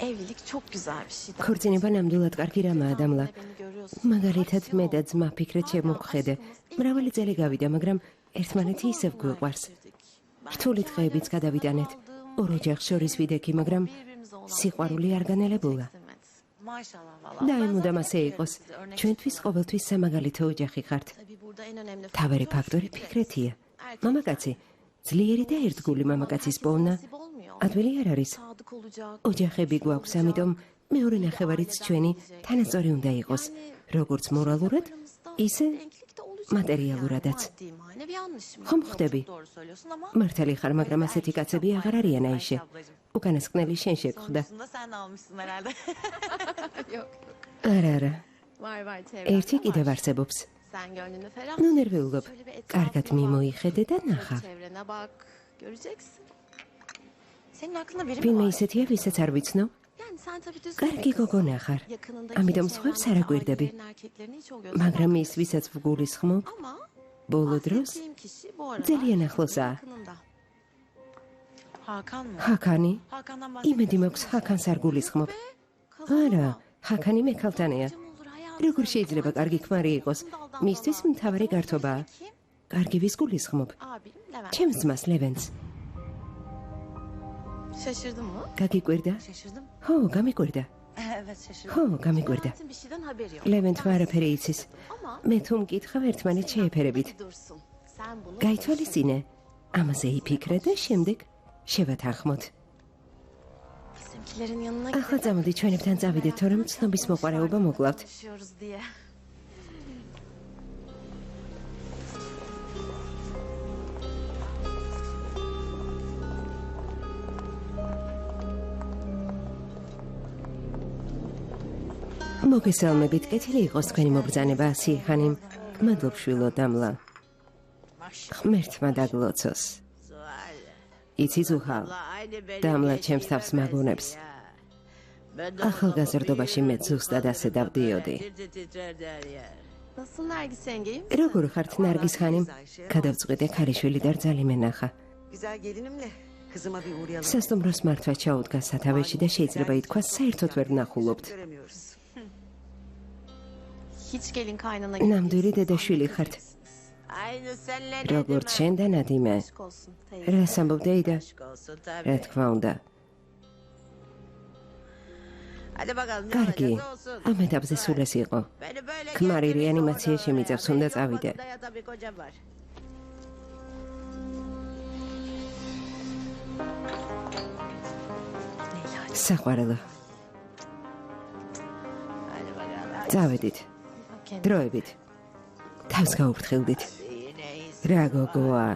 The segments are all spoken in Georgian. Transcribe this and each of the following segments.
Evlilik çok güzel bir şey. ქორწინება ნამდვილად კარგი რამაა დამლა. მაგალითად მე და ძმა ფიქრეთ შემოგხედე. მრავალი წელი გავიდა, მაგრამ ერთმანეთი ისევ გვიყვარს. რთული დღეებიც გადავიტანეთ. ორ ოჯახს შორის ვიდექი, მაგრამ სიყვარული არ განელებულა. დაიმუდამ ასე იყოს. ჩვენთვის ყოველთვის სამაგალითო ოჯახი ხართ. თავარი ფაქტორი ფიქრეთია. მამაკაცი, ძლიერი და ერთგული მამაკაცის პოვნა ადვილი არ არის. ოჯახები გვაქვს, ამიტომ მეორე ნახევარიც ჩვენი თანასწორი უნდა იყოს, როგორც მორალურად, ისე მატერიალურადაც. ხომ ხვდები? მართალი ხარ, მაგრამ ასეთი კაცები აღარ არიან აიშე. უკანასკნელი შენ შეგხვდა. არა. ერთი კიდევ არსებობს. ნუ ნერვიულობ. კარგად მიმოიხედე და ნახა. ვინმე ისეთია, ვისაც არ ვიცნობ? კარგი გოგონა ხარ. ამიტომ სხვებს არ აგვირდები. მაგრამ ის, ვისაც ვგულისხმობ, ბოლო დროს ძალიან ახლოსაა. ჰაკანი? იმედი მაქვს ჰაკანს არ გულისხმობ. არა, ჰაკანი მე ქალთანია. როგორ შეიძლება კარგი ქმარი იყოს? მისთვის მთავარი გართობაა. კარგი ვის გულისხმობ? ჩემს ძმას ლევენს. Şaşırdın mı? გაგიკვირდა? Şaşırdım. ხო, გამიკვირდა. Evet şaşırdım. ხო, გამიკვირდა. Bir şeyden haberi yok. ლევენთმა არაფერი იცის. მე თუ მკითხავ ერთმანეთ შეეფერებით. Dursun. Sen bunu გაითვალისწინე. ამაზე იფიქრე და შემდეგ შევათანხმოთ. bizimkilerin yanına ახლა წამოდი ჩვენებთან წავიდეთ, თორემ ცნობის მოყვარეობა მოკლავთ. gidiyoruz diye. მოგესალმებით, კეთილი იყოს თქვენი მობრძანება, სიხანი. მადლობ შვილო დამლა. ღმერთმა დაგლოცოს. იცი ზუხალ, დამლა ჩემს თავს მაგონებს. ახალგაზრდობაში მე ზუსტად ასე დავდიოდი. Nasıl Nergis yengeyim? როგორ ხართ ნარგის ხანი? გადავწყვიტე ქალიშვილი და რძალი მენახა. Güzel gelinimle kızıma bir uğrayalım. სასტუმროს მართვა ჩაუდგა სათავეში და შეიძლება ითქვას საერთოდ ვერ ვნახულობთ. Göremiyoruz. Hiç gelin kaynana ნამდვილი დედაშვილი ხართ. Aynı senle როგორც შენ და ნადიმე. Aşk olsun teyze. რას ამბობდე იდა? olsun რა tabii. თქმა უნდა. Hadi bakalım ne კარგი, olacaksa olsun. ამ ეტაპზე სულ ეს იყო. Beni böyle ქმარი gerçek bir რეანიმაციაში orada მიწევს, yani. უნდა Benim წავიდე. kapımda yatan bir kocam var. საყვარელო, Hadi bakalım. წავედით. დროებით. თავს გაუფრთხილდით. Yine iyisin. რა გოგოა,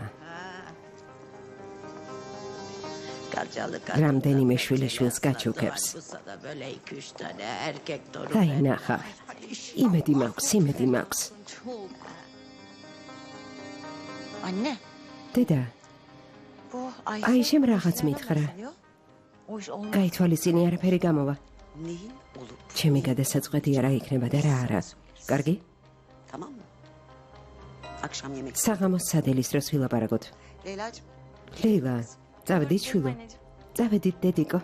Kalçalı რამდენიმე შვილიშვილს გაჩუქებს. Bu sana böyle 2-3 tane erkek torun. აი ნახა. იმედი მაქვს, იმედი მაქვს. Anne. დედა, Bu აიშემ რაღაც მითხრა. O iş olmaz. გაითვალისწინე, არაფერი გამოვა. Neyin olup ჩემი გადასაწყვეტია რა იქნება და რა არა. კარგი? tamam mı? Akşam yemek. საღამოს სადილის დროს ვილაპარაკოთ. Leyla'cığım ლეილა, წავედით შვილო. წავედით დედიკო.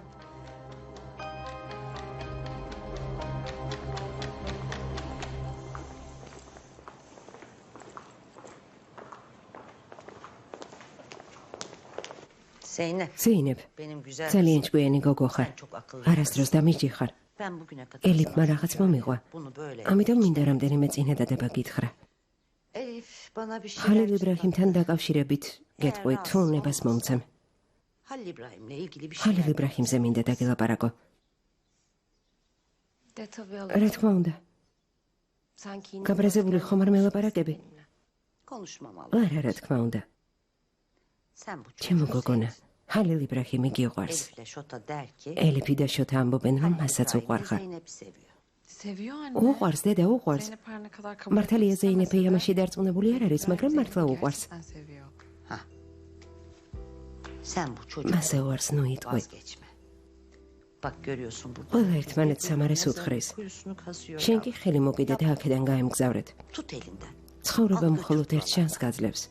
Zeynep ზეინებ, benim güzel ძალიან ჭკვიანი გოგო ხარ. Sen çok akıllı. არასდროს დამიჯი ხარ. Ben bugüne kadar ელიფმა sana რაღაც მომიღვა. bunu böyle. ამიტომ მინდა რამდენიმე წინადადება გითხრა. Elif bana bir şey ხალილ იბრაჰიმთან დაკავშირებით გეტყვი თუ ნებას მომცემ. Halil İbrahim'le ilgili bir şey. ხალილ იბრაჰიმზე მინდა დაგელაპარაკო. De tabii alır. რა თქმა უნდა, Sanki გაბრაზებული ხომ არ მელაპარაკები? Konuşmamalı. არა, რა თქმა უნდა. Sen bu ჩემო çocuğu გოგონა, ხალილ იბრაჰიმი გიყვარს. Elif'le Şota der ki ელიფი და შოთა ამბობენ, რომ მასაც İbrahim უყვარ ხარ. Zeynep'i seviyor. seviyor anne. უყვარს დედა, უყვარს. Zeynep her ne kadar kabul მართალია etmese ზეინეფი de ამაში დარწმუნებული არ არის, მაგრამ მართლა უყვარს. gerçekten seviyor. Sen bu çocuğu მასე უარს ნუ იტყვი. vazgeçme. Bak görüyorsun burada. ყველა ერთმანეთს სამარეს უთხრის. Kuyusunu kazıyor. შენ კი ხელი მოკიდე და აქედან გაემგზავრეთ. Tut elinden. ცხოვრება მხოლოდ ერთ შანსს გაძლევს.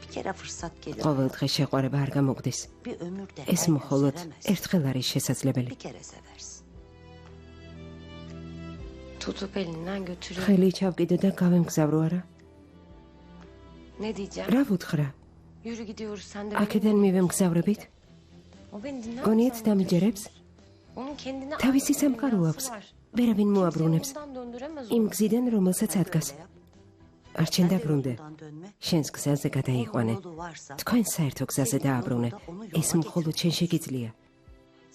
Bir kere fırsat gelir. ყოველდღე შეყვარება არ გამოგდის. Bir ömürde ეს herkes მხოლოდ sevemez. ერთხელ არის შესაძლებელი. Bir kere seversin. Tutup elinden götürüyor. ხელი ჩავკიდე და გავემგზავრო არა? Ne diyeceğim? რა ვუთხრა? Yürü gidiyoruz sen de. აქედან მივემგზავრებით? O beni dinler. გონიათ დამიჯერებს? Onun kendine თავისი ait bir სამყარო dünyası აქვს. var. ვერავინ Kimse მოაბრუნებს. ondan döndüremez იმ onu. გზიდან, რომელსაც ადგას. არჩენ დაბრუნდე. Yolundan dönme. შენს გზაზე გადაიყვანე. Yolu varsa თქვენ საერთო გზაზე დააბრუნე. ეს მხოლოდ შენ შეგიძლია.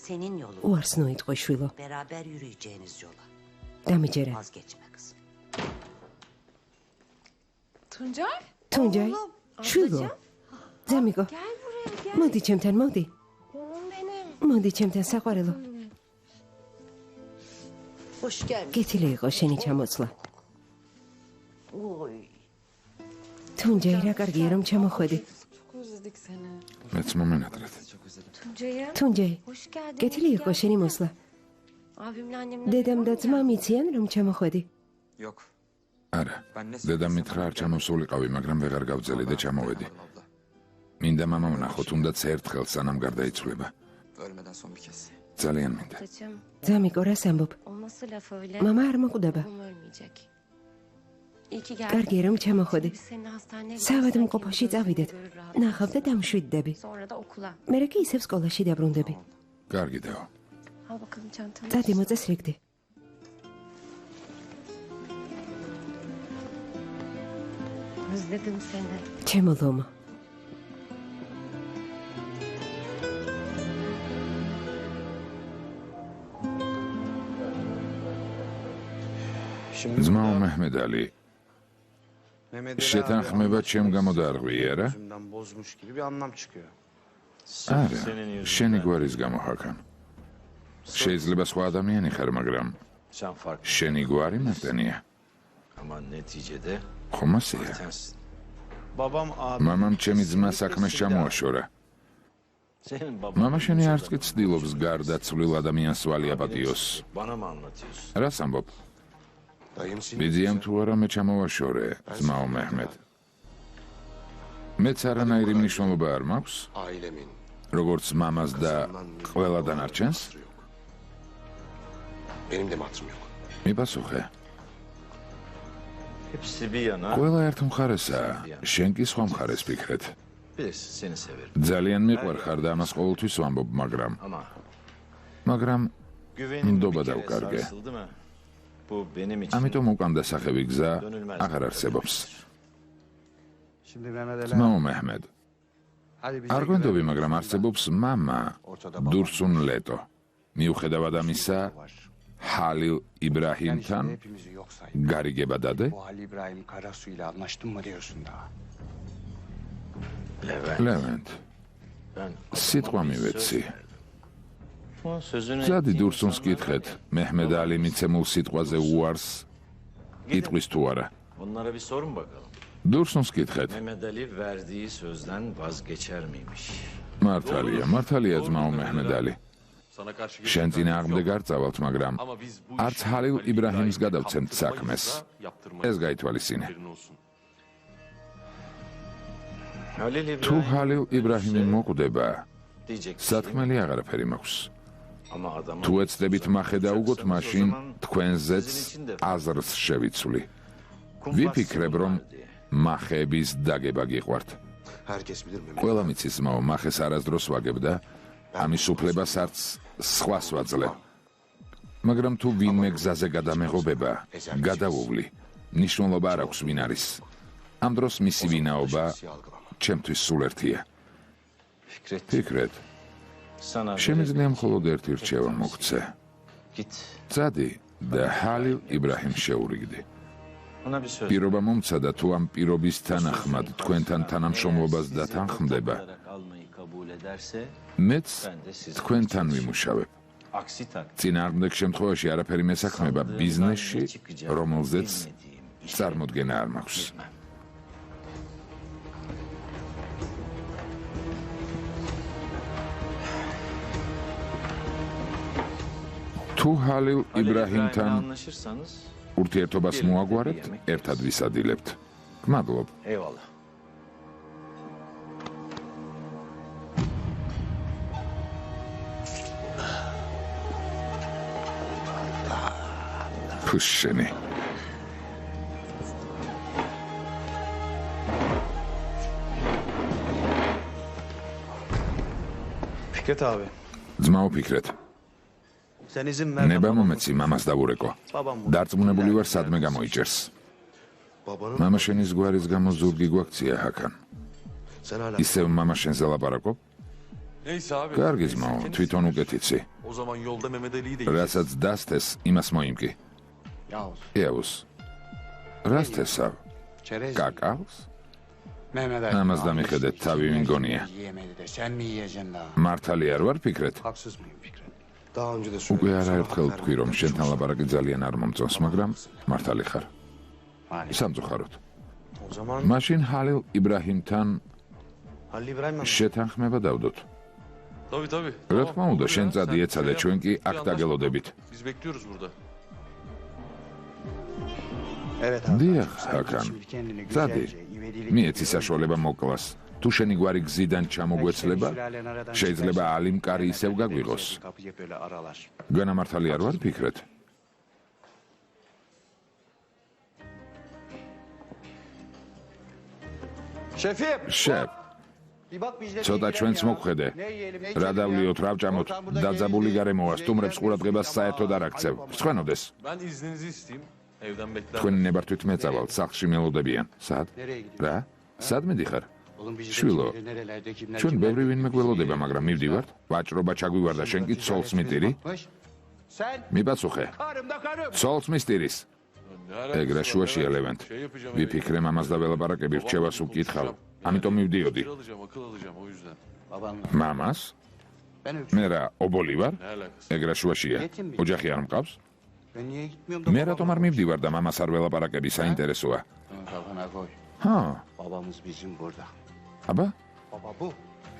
senin yolun. უარს ნოიტყვე შვილო. Beraber yürüyeceğiniz yola. დამიჯერე. Vazgeçme kızım. Tuncay თუნჯაი, შვილო. ზამიგო, gel buraya gel. მოდი ჩემთან, მოდი. Canım benim. მოდი ჩემთან საყვარელო. Hoş geldin. გეთილი იყო შენი ჩამოცლა. Oy. თუნჯაი, რა კარგია რომ ჩამოხვედი. Çok özledik seni. მეც მომენატრეთ. Tuncay'ım. თუნჯაი, Hoş geldin. გეთილი იყო შენი მოსვლა. Abimle annemle. დედამ და ძმამ იციან რომ ჩამოხვედი. Yok. არა. დედამ მითხრა არ ჩამოსულიყავი, მაგრამ ვეღარ გავძელი და ჩამოვედი. მინდა მამა ვნახო, თუნდაც ერთხელ სანამ გარდაიცვლება. Ölmeden son bir kez. ძალიან მინდა. Dedeciğim, ზამიკო, რას ამბობ? o nasıl laf öyle? მამა არ მოკვდება. Babam ölmeyecek. İyi ki geldin. კარგია რომ ჩამოხვედი. Biz seninle hastaneye საავადმყოფოში წავიდეთ. görür rahat. ნახავ და დამშვიდდები. Sonra da okula. მერე კი ისევ სკოლაში დაბრუნდები. კარგი დეო. Al bakalım çantanı. წადი მოწესრიგდი. Özledim seni. ჩემო ლომო. Şimdi ძმაო მეჰმედალი, Mehmet Ali შეთანხმება abi ჩემ გამო დაარღვიე, არა? yüzümden bozmuş gibi bir anlam çıkıyor. არა. შენი გვარის გამო ჰაკან. შეიძლება სხვა ადამიანი ხარ, მაგრამ Sen farklı შენი გვარი მარტენია. ama neticede ხომ ასეა? sensin. Babam abi მამამ ჩემი ძმა საქმეს ჩამოაშორა. Senin baban მამა შენი არც კი ცდილობს გარდაცვლილ ადამიანს ვალი აპატიოს. bana mı anlatıyorsun? რას ამბობ? Dayım senin ბიძიამ თუ არა მე ჩამოვაშორე, ძმაო მეჰმედ. მეც არანაირი მნიშვნელობა არ მაქვს, ailemin. როგორც მამას და ყველა დანარჩენს. Yok. Benim de hatırım yok. მიპასუხე. Hepsi bir yana. ყველა ერთ მხარესაა, შენ კი სხვა მხარეს ფიქრეთ. Bilirsin seni severim. ძალიან მიყვარხარ და ამას ყოველთვის ვამბობ, მაგრამ Güvenim Ndoba bir da kere ukarge. sarsıldı mı? Bu benim için ამიტომ უკან დასახები გზა dönülmez. აღარ არსებობს. şimdi Mehmet Ali ძმაო მეჰმედ, hadi bize არ გვენდობი, güven. მაგრამ არსებობს მამა, დურსუნ ლეტო. მიუხედავად ამისა, ჰალილ Yani იბრაჰიმთან şimdi hepimizi yok say. გარიგება dade? Bu Halil İbrahim Karasu ile anlaştın mı diyorsun daha? Levent. ლევენტ, Ben სიტყვა bir söz მივეცი. verdim. O sözünü გზადი ettiğim დურსუნს insanlar კითხეთ, var. მეჰმედ ალი მიცემულ სიტყვაზე უარს იტყვის თუ არა. Onlara bir sorun bakalım. დურსუნს კითხეთ. Mehmet Ali verdiği sözden vazgeçer miymiş? მართალია ძმაო მეჰმედ ალი. შენ წინააღმდეგ არ წავალთ, მაგრამ არც ჰალილ იბრაჰიმს გადავცემთ საქმეს. ეს გაითვალისწინე. Halil თუ İbrahim ჰალილ იბრაჰიმი მოკვდება, diyecek. სათქმელი აღარაფერი მაქვს. Ama adamın თუ ეცდებით მახე დაუგოთ, მაშინ თქვენზეც აზრს შევიცვლი. ვიფიქრებ, რომ მახეების დაგება გიყვართ. Herkes bilir mi? ყველა მიცის მაო, მახეს არასდროს ვაგებ და ამის უფლებას არც სხვას ვაძლევ. მაგრამ თუ ვინმე გზაზე გადამეღობება, გადავუვლი. ნიშნულობა არ აქვს ვინ არის. ამ დროს მისი ვინაობა ჩემთვის სულ ერთია. Fikret ფიქრეთ, sana შემიძლია მხოლოდ ერთი რჩევა მოგცე. git. წადი და ჰალილ იბრაჰიმს შეურიგდი. Ona bir söz. პირობა მომცა და თუ ამ პირობის თანახმად თქვენთან თანამშრომლობას დათანხმდება, olarak almayı kabul ederse მეც თქვენთან ვიმუშავებ. aksi takdirde წინააღმდეგ შემთხვევაში არაფერი მესაქმება ბიზნესში, რომელზეც bilmediğim წარმოდგენა არ მაქვს. bilmem. თუ ჰალილ Halil იბრაჰიმთან İbrahim'le anlaşırsanız ურთიერთობას მოაგვარებთ, ერთად ვისადილებთ. გმადლობ. eyvallah. ფუშენი. Fikret abi. ძმაო ფიქრეთ. Sen izin ნება მომეცი მამას დავურეკო. Babam bu. დარწმუნებული ვარ სადმე გამოიჭერს. Babanın მამა შენის გვარის გამო ზურგი გვაქცია ჰაკან. sen hala ისევ მამა შენზე ლაპარაკობ? Neyse abi. კარგი ძმაო, თვითონ უკეთიცი. O zaman yolda Mehmet Ali'yi de რასაც დასთეს, imას მოიმკი. Yavuz. იაუს. რას თესავ? Çerez. კაკავს? Mehmet Ali. Namaz da miqedet, tabii mingoniye. Yiyemedi de sen mi yiyeceksin daha? მართალი არ ვარ ფიქრეთ? Haksız mıyım Fikret? Daha önce de უკვე söyledim. არაერთხელ თქვი რომ შენთან ლაპარაკი ძალიან არ მომწონს, მაგრამ მართალი ხარ. Maalesef. სამწუხაროდ. O zaman მაშინ ჰალილ იბრაჰიმთან Halil İbrahim mi? შეთანხმება დავდოთ. Tabii tabii. რა Tamam, თქმა უნდა, olur შენ ya, წადი sen ეცადე, şey ჩვენ კი yap, აქ bir დაგელოდებით. anlaşma. Biz bekliyoruz burada. Evet abi. დიახ, ჰაკან. Şimdi kendini Zadi. güzelce, ivedilik მიეცი საშუალება მოკლას. თუ შენი გვარი გზიდან ჩამოგვეცლება, შეიძლება ალიმ კარი ისევ გაგვიღოს. Kapıya böyle aralar. განამართალი არ ვარ ფიქრეთ? Şefim. შეფ, Bir bak bizde. ცოტა ჩვენც მოგვხედე. რა დავლიოთ, რა ვჭამოთ? დაძაბული გარემოა, სტუმრებს ყურადღებას საერთოდ არ აქცევ. სხვენოდეს. Ben izninizi isteyeyim. Evden bekler. თქვენი ნებართვით მეწავალ, სახლში მელოდებიან. სად? Nereye gidiyorsun? რა? სად მიდიხარ? Oğlum bizim შვილო, kimleri, nerelerde, kimler, ჩვენ kimler ბევრი ვინმე gidiyor? გველოდება, მაგრამ მივდივართ. ვაჭრობა ჩაგვივარდა, შენ კი ცოლს მიტირი? Sen მიპასუხე. karım da karım. ცოლს მისტირის. Ne alakası ეგრა var, შუაშია ne ლევენტ. Şey yapacağım. ვიფიქრე მამას და ველაპარაკები რჩევას უკითხავ. ამიტომ მივდიოდი. Fikir alacağım, akıl alacağım o yüzden. Babanla. მამას? Ben öpüyorum. მე რა, ობოლი ვარ? Ne alakası? ეგრა შუაშია. ოჯახი არ მყავს? Ben niye gitmiyorum da მე რატომ არ მივდივარ და მამას არ ველაპარაკები, საინტერესოა. Bunu kafana koy. ჰა, Babamız bizim burada. აბა? Baba bu.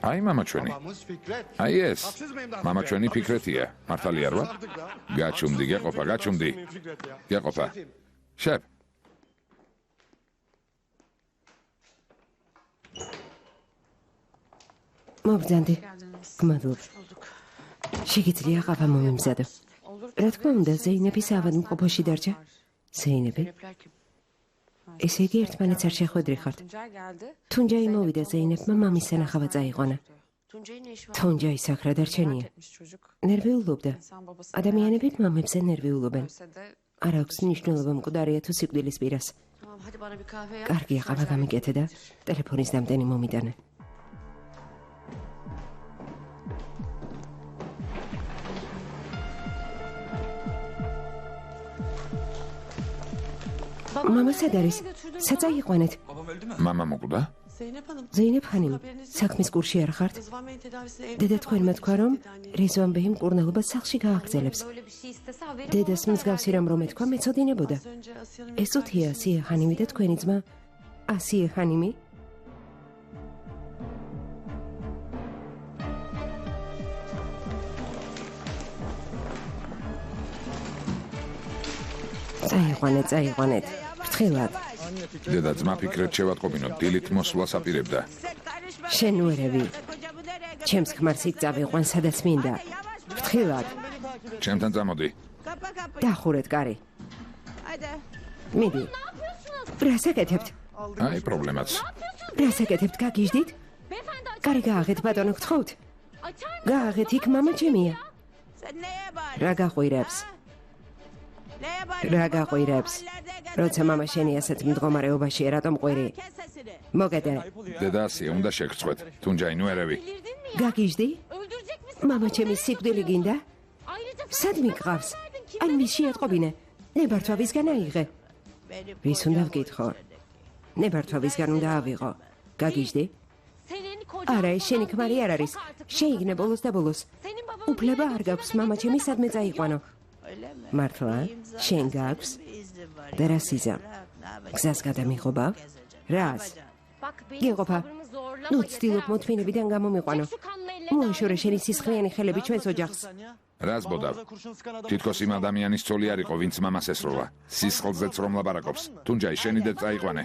აი მამა ჩვენი. Babamız Fikret. აი ეს. მამა ჩვენი ფიქრეთია. მართალი არ ვარ? გაჩუმდი, გეყოფა, გაჩუმდი. გეყოფა. შეფ, მობრძანდი. გმადლობ. შეგიძლია ყავა მომიმზადო. რა თქმა უნდა, ზეინების ავადმყოფოში დარჩა. ზეინები? ესე იგი ერთმანეთს არ შეხვედრი ხართ. თუნჯაი მოვიდა ზეინებმა მამის სანახავად წაიყვანა. Tuncay'ın ne işi var? თუნჯაი საქმე დარჩენია. ნერვიულობდა. ადამიანები მამებზე ნერვიულობენ. არ აქვს მნიშვნელობა მკვდარია თუ სიკვდილის პირას. Tamam hadi bana bir kahve yap. კარგია, ყავა გამიკეთე და ტელეფონის დამტენი მომიტანე. მამა სად არის? სად წაიყვანეთ? Babam öldü mü? მამა მოკვდა? Zeynep Hanım. ზეინებ ხანიმ, საქმის კურსში არ ხართ? Rızvan Bey'in tedavisini evde დედა თქვენმა თქვა რომ yapar. რეზვან ბეი მკურნალობას სახლში გააგრძელებს. Böyle bir şey istese haberim დედას მსგავსი რამ რომ ეთქვა, მეწოდინებოდა. Az önce Asiye'nin ეს უთია სია ხანიმი და თქვენი ძმა ასიე ხანიმი? წაიყვანეთ. ფრთხილად. დედა ძმა ფიქრეთ შევატყობინო, დილით მოსვლას აპირებდა. შენ უერევი. ჩემს ქმარს იქ წავიყვან, სადაც მინდა. ფრთხილად. ჩემთან წამოდი. დახურეთ კარი. მიდი. რას აკეთებთ? აი პრობლემაც. რას აკეთებთ? გაგიჟდით? კარი გააღეთ, ბატონო, გთხოვთ. გააღეთ, იქ მამა ჩემია. რა გაყვირებს? რა გაყვირებს? როცა მამა შენი ასეთ მდგომარეობაშია, რატომ ყვირი? მოგედე. დედა ასია, უნდა შეგწყვეთ. თუნჯაი ნუერევი. გაგიჟდი? მამა ჩემი სიკვდილი გინდა? სად მიყავს? ან მის შეატყობინე. ნებართვისგან აიღე. ვის უნდა ვკითხო? ნებართვისგან უნდა ავიღო. გაგიჟდი? არა, ეს შენი ქმარი არ არის. შეიგნე ბოლოს და ბოლოს. უფლება არ გაქვს მამა ჩემი სადმე წაიყვანო. მართლა? შენ გაქვს? და რა სიზა? გზას გადამიღობავ? რას? გეყოფა. ნუ ცდილობ მოთმინებიდან გამომიყვანო. მოაშორე შენი სისხლიანი ხელები ჩვენს ოჯახს. რას ბოდავ? თითქოს იმ ადამიანის ცოლი არ იყო, ვინც მამას ესროლა. სისხლზეც რომ ლაპარაკობს. თუნჯაი შენი და წაიყვანე.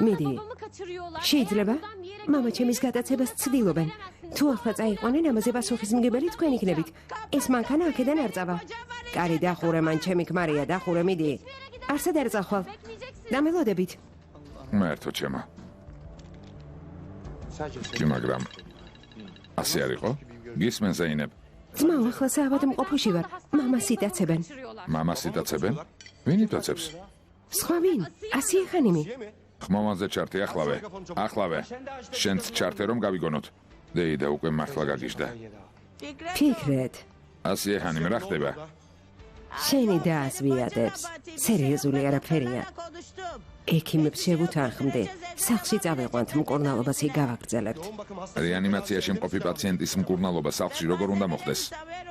მიდი. შეიძლება? მამა ჩემის გადაცებას ცდილობენ. თუ ახლა წაიყვანენ, ამაზე პასუხისმგებელი თქვენ იქნებით. ეს მანქანა აქედან არ წავა. კარი დახურე, მან ჩემი ქმარია, დახურე, მიდი. არსად ერწყა ხვალ. დამელოდებით. მართო ჩემო. კი, მაგრამ ასე არ იყო? გისმენ ზეინებ? ძმაო, ახლა საავადმყოფოში ვარ. მამას იტაცებენ. მამას იტაცებენ? ვინ იტაცებს? სხვა ვინ? ასია ხანიმი. ხმოვანზე ჩართე ახლავე. ახლავე. შენც ჩართე რომ გავიგონოთ. დეიდა უკვე მართლა გაგიჟდა. ფიქრეთ. ასია ხანიმი რა ხდება? შენი დაასვიადებს. სერიოზული არაფერია. ექიმებს შევუთანხმდი. სახლში წავიყვანთ, მკურნალობას იგავაგრძელებთ. რეანიმაციაში მყოფი პაციენტის მკურნალობა სახლში როგორ უნდა მოხდეს?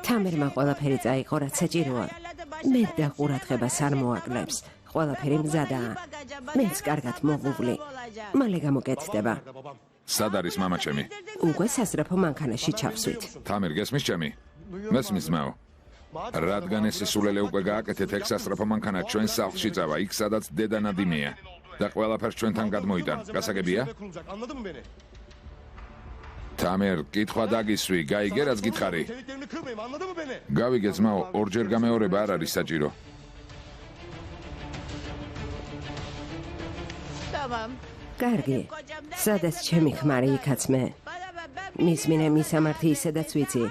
თამერმა ყველაფერი წაიღო, რაც საჭიროა. მე და ყურადღებას არ მოაკლებს. ყველაფერი მზადაა. მეც კარგად მოვუვლი. მალე გამოკეთდება. სად არის მამაჩემი? უკვე სასწრაფო მანქანაში ჩავსვით. თამერ გესმის ჩემი? მესმის მაო. რადგან ეს სულელე უკვე გააკეთეთ ეგ სასწრაფო მანქანა ჩვენ სახლში წავა, იქ სადაც დედა ნადიმია და ყველაფერს ჩვენთან გადმოიტან. გასაგებია? თამერ, კითხვა დაგისვი, გაიგე რაც გითხარი? გავიგე ძმაო, ორჯერ გამეორება არ არის საჭირო. კარგი. სადაც ჩემი ქმარი, იქაც მე. მისმინე მისამართი ისედაც ვიცი.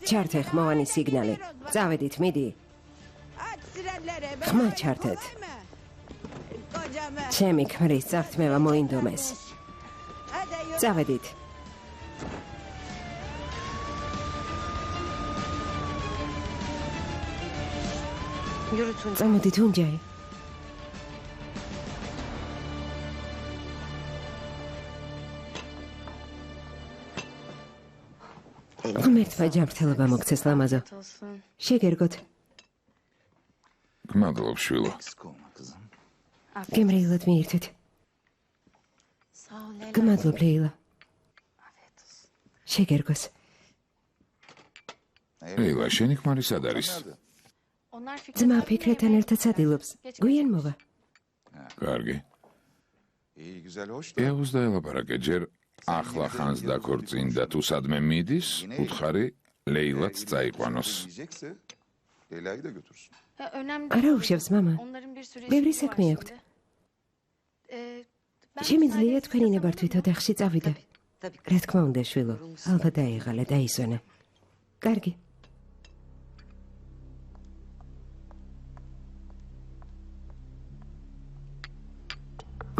ჩართე ხმოვანი სიგნალი. წავედით, მიდი. ხმა ჩართეთ. ჩემი ქმრის წართმევა მოინდომეს. წავედით. წამოდით უნჯაი. ღმერთმა ჯანმრთელობა მოგცეს ლამაზო. შეგერგოთ. გმადლობ შვილო. გემრიელად მიირთვით. გმადლობ ლეილა. შეგერგოს. ლეილა, შენი ქმარი სად არის? ძმა ფიქრეთან ერთად სადილობს. გვიან მოვა. კარგი. ეუს დაელაპარაკე ჯერ ახლა ხანს დაქორწინდა თუ სადმე მიდის, უთხარი ლეილაც წაიყვანოს. არა უშევს მამა. ბევრი საქმე აქვთ. შემიძლია თქვენი ნებართვით ოთახში წავიდე. რა თქმა უნდა შვილო, ალბათ დაიღალე და ისვენე. კარგი.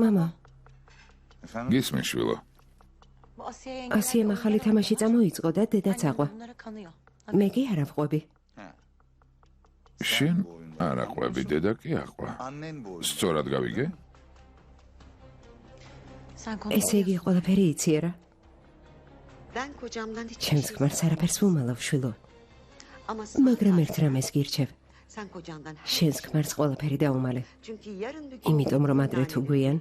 მამა, გისმენ შვილო. ასიამ ახალი თამაში წამოიწყო და დედაც აყვა. მე კი არ ავყვები. შენ არ აყვები, დედა კი აყვა. სწორად გავიგე? ესე იგი ყველაფერი იცი რა? Ben kocamdan hiç ჩემს ქმარს არაფერს ვუმალავ შვილო. ama მაგრამ ერთ რამეს გირჩევ. sen kocandan her შენს ქმარს ყველაფერი დაუმალე. çünkü yarın bir gün იმიტომ რომ ადრე თუ გვიან,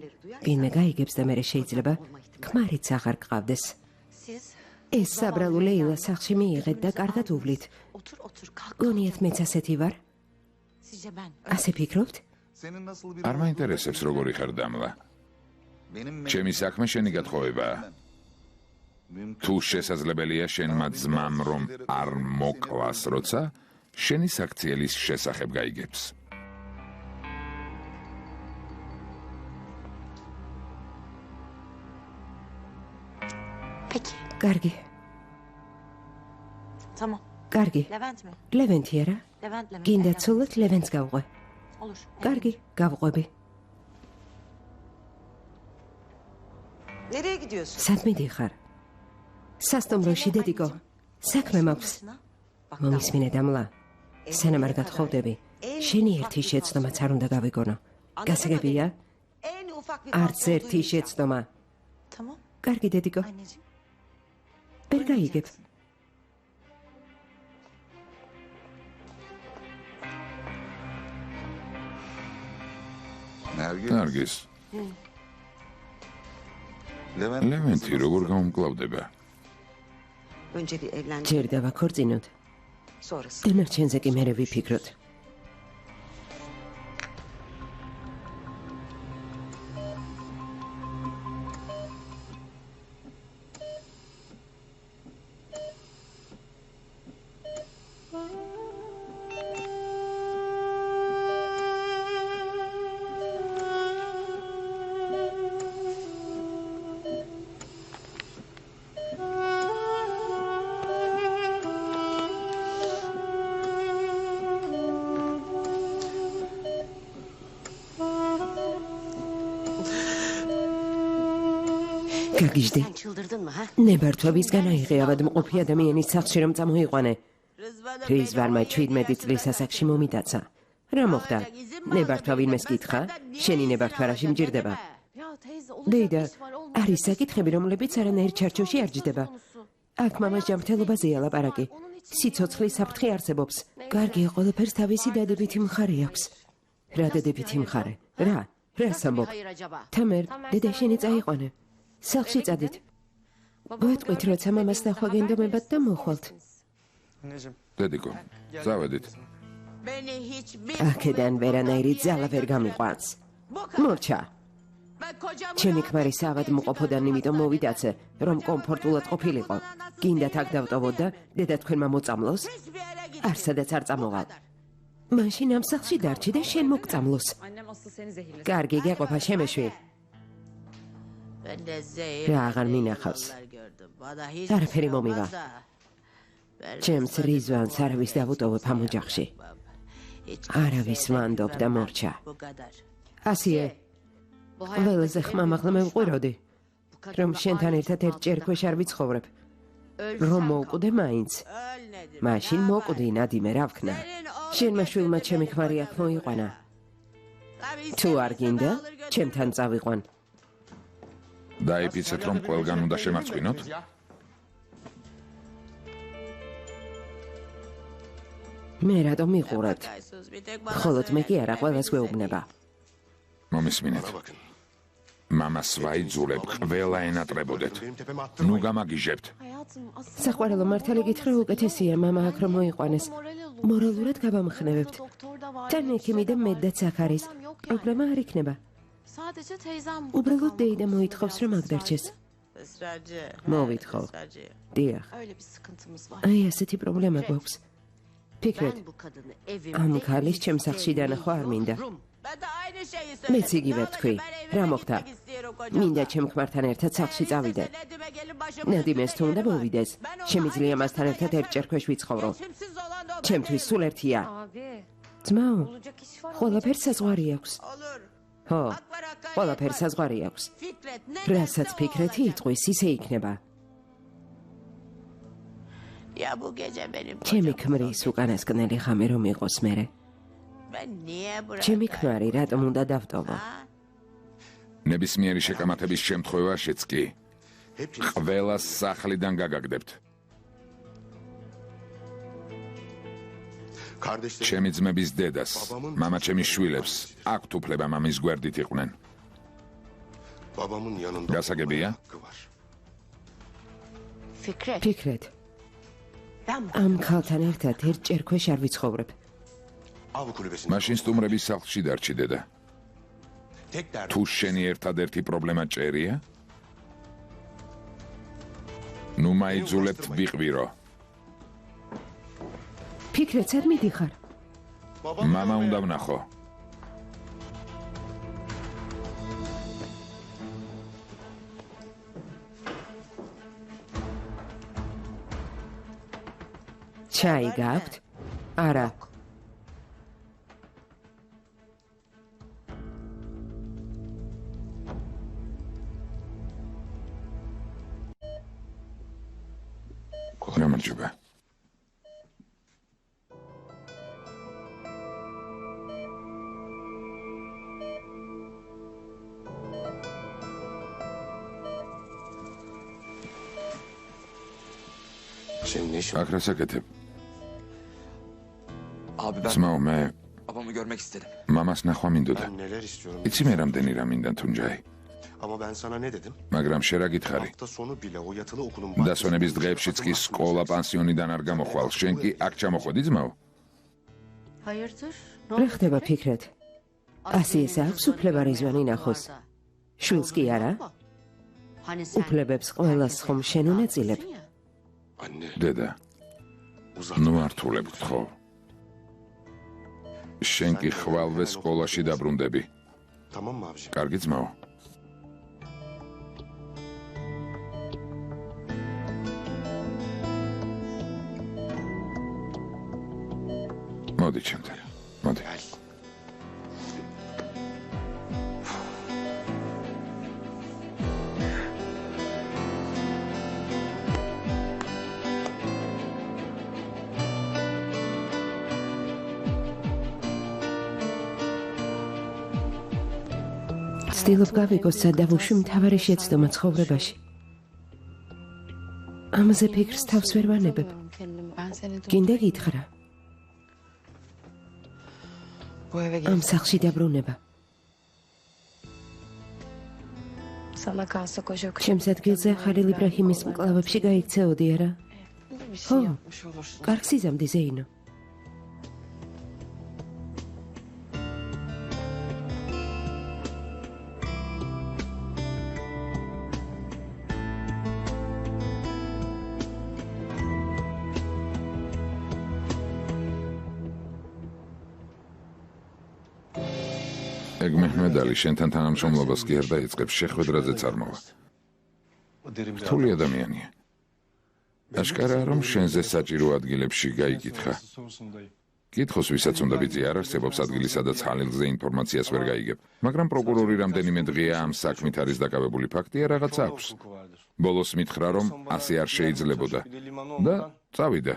ვინმე გაიგებს და მერე შეიძლება ქმარიც აღარ გყავდეს. siz ეს საბრალო ლეილა სახლში მიიღეთ და კარგად უვლით. otur otur kalk. გონიათ მეც ასეთი ვარ? Sizce ben ასე ფიქრობთ? არ მაინტერესებს როგორი ხარ დამლა. ჩემი საქმე შენი გათხოვებაა. თუ შესაძლებელია შენმა ძმამ რომ არ მოკლას როცა შენი საქციელის შესახებ გაიგებს. peki კარგი. tamam. კარგი. Levent mi? ლევენტი არა? Levent'le mi? გინდა ცოლად ლევენტს გავყვე. Olur. კარგი, გავყვები. Nereye gidiyorsun? სად მიდიხარ? სასტუმროში დედიკო. საქმე მაქვს. Bak მომისმინე დამლა. სანამ არ გათხოვდები, შენი ერთი შეცდომაც არ უნდა გავიგონო. გასაგებია? en ufak bir არც ერთი შეცდომა. Tamam კარგი დედიკო. anneciğim. ვერ გაიგებ. ნარგიზ. ლევენტი როგორ გამკლავდება? Önce bir evlen. ჯერ დავაქორწინოთ. Sonrası. დანარჩენზე კი მერე ვიფიქროთ. გაგიჟდი. Sen çıldırdın mı ha? ნებართვებისგან აიღე ავადმყოფი ადამიანის სახლში რომ წამოიყვანე. რიზვარმა 17 წლის ასაკში მომიტაცა. რა მოხდა? ნებართვა ვინმეს კითხა? შენი ნებართვა რაში მჭირდება? Ya teyze olacak დეიდა, iş var olmaz. არის საკითხები, რომლებიც არანაირ ჩარჩოში არ ჯდება. აქ მამას ჯანმრთელობაზეა ლაპარაკი. სიცოცხლის საფრთხე არსებობს. კარგია, ყველაფერს თავისი დადებითი მხარე აქვს. რა დადებითი მხარე? რა სამბობ? Hayır acaba? თამერ, დედა შენი წაიყვანე. სახლში წადით. გვეტყვით, როცა მამას ნახვა გენდომებათ და მოხვალთ. Anneciğim. დედიკო, წავედით. Beni hiçbir აქედან ვერანაირი ძალა ვერ გამიყვანს. მორჩა. ben kocamı ჩემი ქმარი საავადმყოფოდან იმიტომ მოვიდაცე, რომ კომფორტულად ყოფილიყო. გინდათ აქ დავტოვოთ და დედა თქვენმა მოწამლოს? hiçbir yere gitmem. არ სადაც არ წამოვალ. მაშინ ამ სახლში დარჩი და შენ მოგწამლოს. Annem asıl seni zehirlesin. კარგი, გეყოფა შემეშვი. Ben de zehir. რა აღარ მინახავს. yollar gördüm. Bana hiç არაფერი მომივა. ჩემს რიзвანს არავის დავუტოვებ ამ ოჯახში. არავის ვანდობ და მორჩა. Bu kadar. ასიე, ყველაზე ხმამაღლა მევყვიროდი, რომ შენთან ერთად ერთჯერ ქვეშ არ ვიცხოვრებ. რომ მოვკვდე მაინც. Öl nedir? მაშინ მოკვდი, ნადიმე, რა ვქნა. შენმა შვილმა ჩემი ქმარი აქ მოიყვანა. თუ არ გინდა, ჩემთან წავიყვან. დაიფიცეთ, რომ ყველგან უნდა შემარცხინოთ? მე რატომ მიყურებთ? Bir tek ხოლოდ მე კი არა, ყველას გვეუბნება. მომისმინეთ. მამას ვაიძულებ, ყველა ენატრებოდეთ. ნუ გამაგიჟებთ. Hayatım asıl საყვარელო მართალი გითხრა უკეთესია მამა აქ რომ მოიყვანეს. მორალურად გავამხნევებთ. doktor da var. თან ექიმი და მედაც აქ არის. პრობლემა არ იქნება. Sadece teyzem უბრალოდ დეიდა მოითხოვს რომ აქ დარჩეს. ısrarcı. მოვითხო. Israrcı. დიახ. Öyle bir sıkıntımız var. აი ასეთი პრობლემა გვაქვს. ფიქრეთ, Ben bu kadını evimde ამ ქალის ჩემ სახლში დანახვა არ მინდა. Ben de aynı şeyi მეც söyledim. იგივე Ne ვთქვი. olacak? Ben რა evime მოხდა? gitmek istiyorum kocamla. მინდა ჩემ ქმართან ერთად სახლში წავიდე. Nedim'e gelin başımın ნადიმეს üstünde თუ უნდა yeri var. მოვიდეს. Ben onu შემიძლია aynı მასთან şekilde ერთად ერთჯერ ქვეშ ვიცხოვრო. Geçimsiz olan da o. ჩემთვის სულ ერთია. Abi ძმაო, olacak iş var. ყველაფერს საზღვარი აქვს. Olur. ხო, Hak var, hakkaniyet ყველაფერს var. საზღვარი აქვს. Fikret ne რასაც derse o ფიქრეთი olacak. იტყვის, ისე იქნება. Ya bu gece benim ჩემი kocam. ქმრის უკანასკნელი ღამე რომ იყოს მერე. Ben niye burada? ჩემი ქმარი რატომ უნდა დავტოვო? ნებისმიერი შეკამათების შემთხვევაშიც კი ყველას სახლიდან გაგაგდებთ. ჩემი ძმების დედას, მამა ჩემის შვილებს აქვთ უფლება მამის გვერდით იყვნენ. Babamın yanında გასაგებია? hakkı var. Fikret. ფიქრეთ, Ben bu ამ ქალთან ერთად ერთჯერ ქვეშ არ ვიცხოვრებ. Av kulübesinde. მაშინ სტუმრების სახლში დარჩი დედა. Tek derdi. თუ შენი ერთადერთი პრობლემა ჭერია? ნუ მაიძულებთ ვიყვირო. ფიქრეთ, სად მიდიხარ? მამა უნდა ვნახო. ჩაი გაქვთ? არა. გამარჯობა. Senin ne işin? აქ რა საკეთებ? Abi ben ძმაო, მე babamı görmek istedim. მამას ნახვა მინდოდა. Ben neler istiyorum? იცი მე რამდენი რამ მინდა თუნჯაი, Ama ben sana ne dedim? მაგრამ შე რა გითხარი? Hafta sonu bile o yatılı okulun დასვენების დღეებშიც კი სკოლა პანსიონიდან არ გამოხვალ. შენ კი აქ ჩამოხვედი ძმაო? hayırdır? რა ხდება ფიქრეთ? ასიეს აქვს უფლება რიзвანი ნახოს. შვილს კი არა? Hani sen უფლებებს ყველას ხომ შენ უნაწილებ? Anne. დედა, Uzat. ნუ ართულებთ ხო? შენ კი ხვალვე სკოლაში დაბრუნდები. Tamam mı abiciğim? კარგი ძმაო. მოდი ჩემთან. მოდი. Gel. ვცდილობ გავიგოს სადავოში მთავარი შეცდომა ცხოვრებაში. ამაზე ფიქრს თავს ვერ ვანებებ. გინდა გითხრა. ამ სახლში დაბრუნება. ჩემს ადგილზე ხალილ იბრაჰიმის მკლავებში გაიქცეოდი არა? ხო, კარგს იზამდი ზეინო. ეგ მეჰმედალი შენთან თანამშრომლობას კი არ დაიწყებს, შეხვედრაზეც არ მოვა. რთული ადამიანია. აშკარაა, რომ შენზე საჭირო ადგილებში გაიკითხა. კითხოს ვისაც უნდა ბიძი არ არსებობს ადგილი, სადაც ხალილზე ინფორმაციას ვერ გაიგებ. მაგრამ პროკურორი რამდენიმე დღეა ამ საქმით არის დაკავებული, ფაქტია რაღაცა აქვს. ბოლოს მითხრა, რომ ასე არ შეიძლებოდა და წავიდა.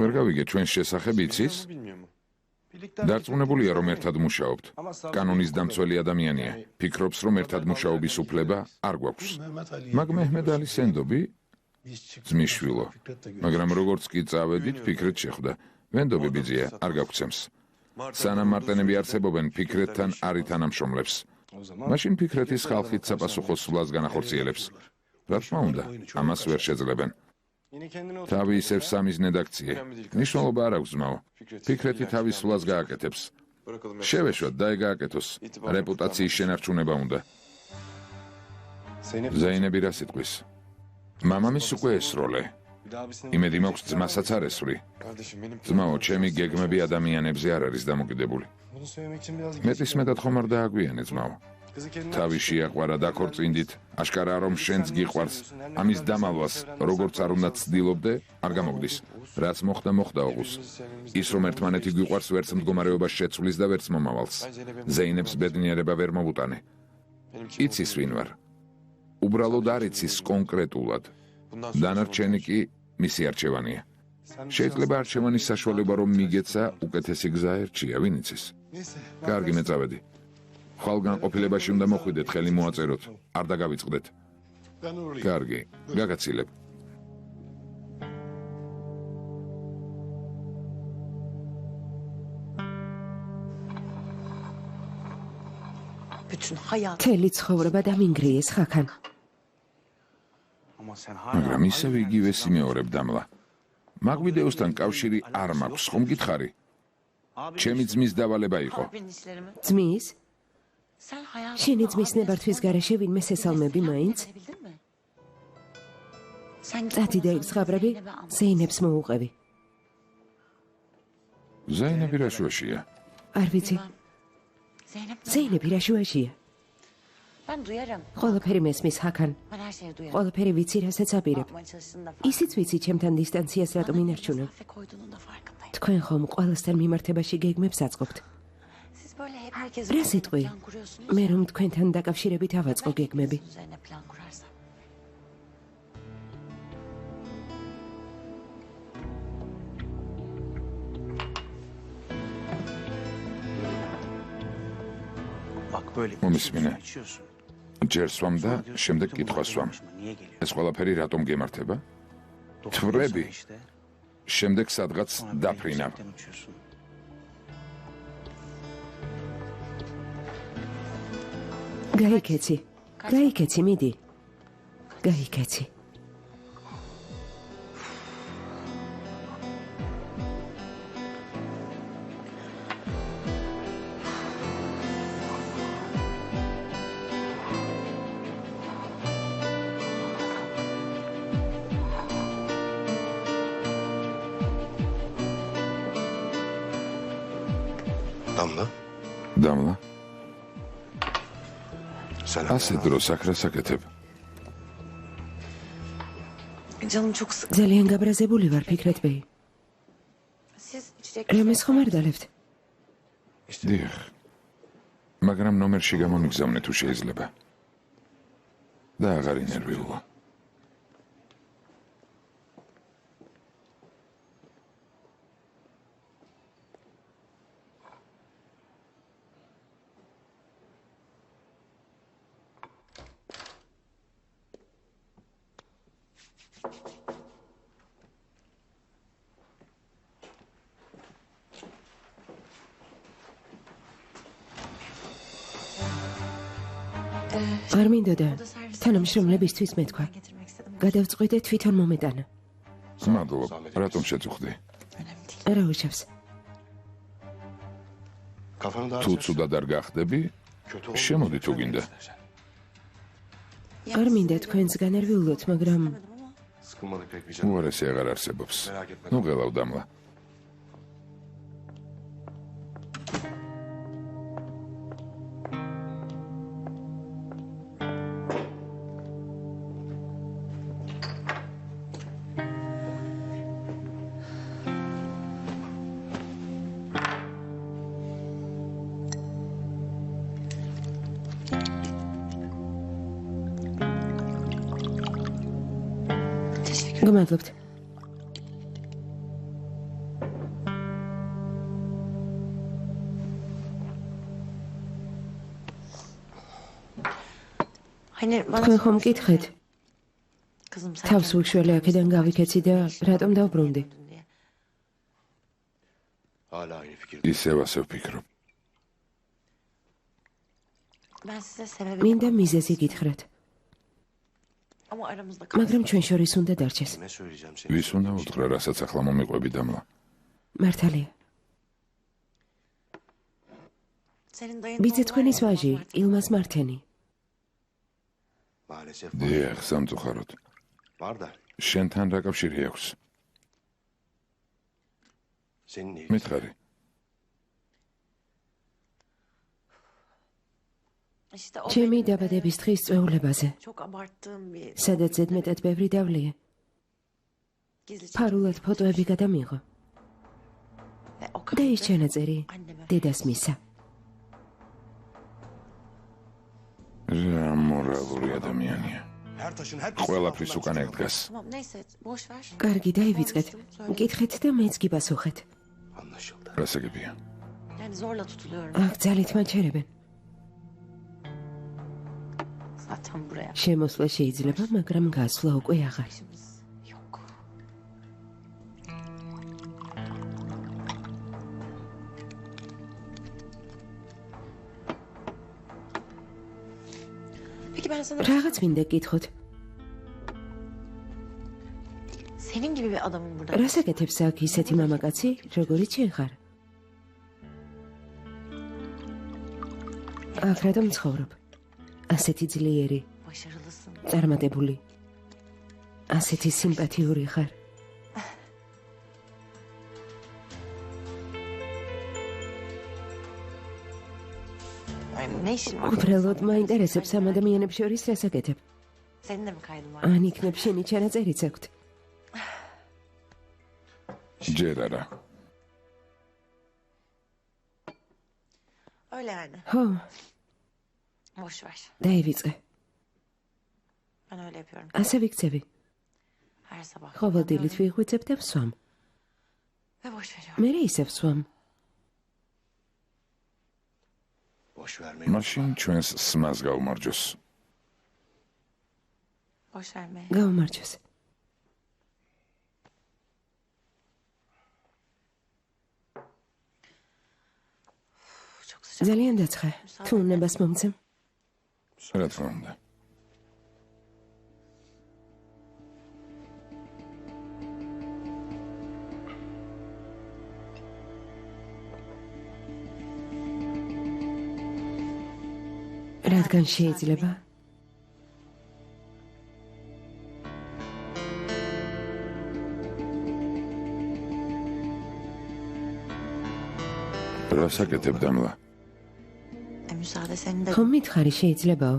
ვერ გავიგე ჩვენს შესახებ იცის? დარწმუნებულია, რომ ერთად მუშაობთ. კანონის დამცველი ადამიანია. ფიქრობს, რომ ერთად მუშაობის უფლება არ გვაქვს. მაგ მეჰმედალი სენდობი ძმისშვილო. მაგრამ როგორც კი წავედით, ფიქრეთ შეხვდა. ვენდობი ბიძია, არ გაგცემს. სანამ მარტენები არსებობენ, ფიქრეთთან არ ითანამშრომლებს. მაშინ ფიქრეთის ხალხით საპასუხო სვლას განახორციელებს. რა თქმა უნდა, ამას ვერ შეძლებენ. თავი ისევ სამიზნედ აქციე. მნიშვნელობა არ აქვს ძმაო. ფიქრეთი თავის სვლას გააკეთებს. შევეშვათ და ეგააკეთოს. რეპუტაციის შენარჩუნება უნდა. ზეინები რა სიტყვის? მამამის უკვე ესროლე. იმედი მაქვს ძმასაც არ ესვრი. ძმაო, ჩემი გეგმები ადამიანებზე არ არის დამოკიდებული. მეტისმეტად ხომ არ დააგვიანე ძმაო. თავი შეაყვარა დაქორწინდით, აშკარაა რომ შენც გიყვარს, ამის დამალვას, როგორც არ უნდა ცდილობდე, არ გამოგდის. რაც მოხდა, მოხდა ოღუს. ის რომ ერთმანეთი გიყვარს, ვერც მდგომარეობას შეცვლის და ვერც მომავალს. ზეინებს ბედნიერება ვერ მოვუტანე. იცის ვინ ვარ. უბრალოდ არ იცის კონკრეტულად. დანარჩენი კი მისი არჩევანია. შეიძლება არჩევანის საშუალება რომ მიგეცა, უკეთესი გზა ერჩია, ვინ იცის. კარგი, მე წავედი. ხვალგანყოფილებაში უნდა მოხვიდეთ, ხელი მოაწეროთ, არ დაგავიწყდეთ. კარგი, გაგაცილებ. მთელი ცხოვრება დამინგრიეს ხაქან. მაგრამ ისევ იგივე სიმეორებ დამლა. მაგ ვიდეოსთან კავშირი არ მაქვს, ხომ გითხარი? ჩემი ძმის დავალება იყო. ძმის? შენი ძმის ნებართვის გარეშე ვინმე სესალმები მაინც? წადი და იქ ზღაბრები, ზეინებს მოუყევი. ზეინები რა შუაშია? არ ვიცი. ზეინები რა შუაშია? ყველაფერი მესმის ჰაქან. ყველაფერი ვიცი, რასაც აპირებ. ისიც ვიცი, ჩემთან დისტანციას რატომ ინარჩუნებ. თქვენ ხომ ყველასთან მიმართებაში გეგმებს აწყობთ. რა სიტყვი? მე რომ თქვენთან დაკავშირებით ავაწყო გეგმები. მომისმინე. ჯერ სვამ და შემდეგ კითხვას სვამ. ეს ყველაფერი რატომ გემართება? თვრები. შემდეგ სადღაც დაფრინავ. გაიქეცი. გაიქეცი, მიდი. გაიქეცი. დამლა? დამლა? ასე დროს აქ რას აკეთებ? ძალიან გაბრაზებული ვარ, ფიქრეთ ბეი. რამეს ხომ არ დალებთ? დიახ. მაგრამ ნომერში გამომიგზავნე თუ შეიძლება. და აღარ ინერვიულო. არ მინდოდა თანამშრომლებისთვის მეთქვა. გადავწყვიტე თვითონ მომეტანა. მადლობა, რატომ შეწუხდი? არა უშავს. თუ ცუდად არ გახდები, შემოდი თუ გინდა. არ მინდა თქვენსგან არ ვიულოთ, მაგრამ Sıkılmadık pek bir უარესი აღარ არსებობს. ნუ ღელავ დამლა. გმადლობთ. თქვენ ხომ მკითხეთ? თავს ვიშველი აქედან გავიქეცი და რატომ დავბრუნდი? Hala aynı fikir. ისევ ასე ვფიქრობ. მინდა მიზეზი გითხრათ, მაგრამ ჩვენ შორის უნდა დარჩეს. Ne söyleyeceğim seni? ვის უნდა უთხრა, რასაც ახლა მომიყვები დამლა? მართალია. ბიძე თქვენის ვაჟი, ილმას მართენი. Maalesef დიახ, სამწუხაროდ. var da შენთან რა კავშირი აქვს? senin iyi. მითხარი. ჩემი დაბადების დღის წვეულებაზე, სადაც ზედმეტად ბევრი დავლია, ფარულად ფოტოები გადამიღო. და ის ჩანაწერი დედას მისცა. რა მორალური ადამიანია. Her taşın her ყველაფრის უკან დგას. კარგი, დაივიწყეთ. მკითხეთ და მეც გიპასუხეთ. Anlaşıldı. რასაგებია? აქ ძალით მაჩერებენ. შემოსვლა შეიძლება, მაგრამ გასვლა უკვე აღარ. რაღაც მინდა გკითხოთ. რას აკეთებს აქ ისეთი მამაკაცი, როგორიც შენ ხარ? აქ რატომ ცხოვრობ? ასეთი ძლიერი, წარმატებული, ასეთი სიმპათიური ხარ. უბრალოდ მაინტერესებს ამ ადამიანებს შორის რას აკეთებ. ან იქნებ შენი ჩანაწერიც აქვთ? ჯერ არა. ხო, დაივიწყე. ასე ვიქცევი. ყოველდღიურად ვიღვიძებ და ვსვამ. მე ისევ ვსვამ. Boş vermeyin. მაშინ ჩვენს სმას გაუმარჯოს. გაუმარჯოს. ძალიან დაცხე. თუ უნებას მომცემ. რა თქმა უნდა. რადგან შეიძლება? რას აკეთებ დამლა? ხომ მითხარი შეიძლებაო?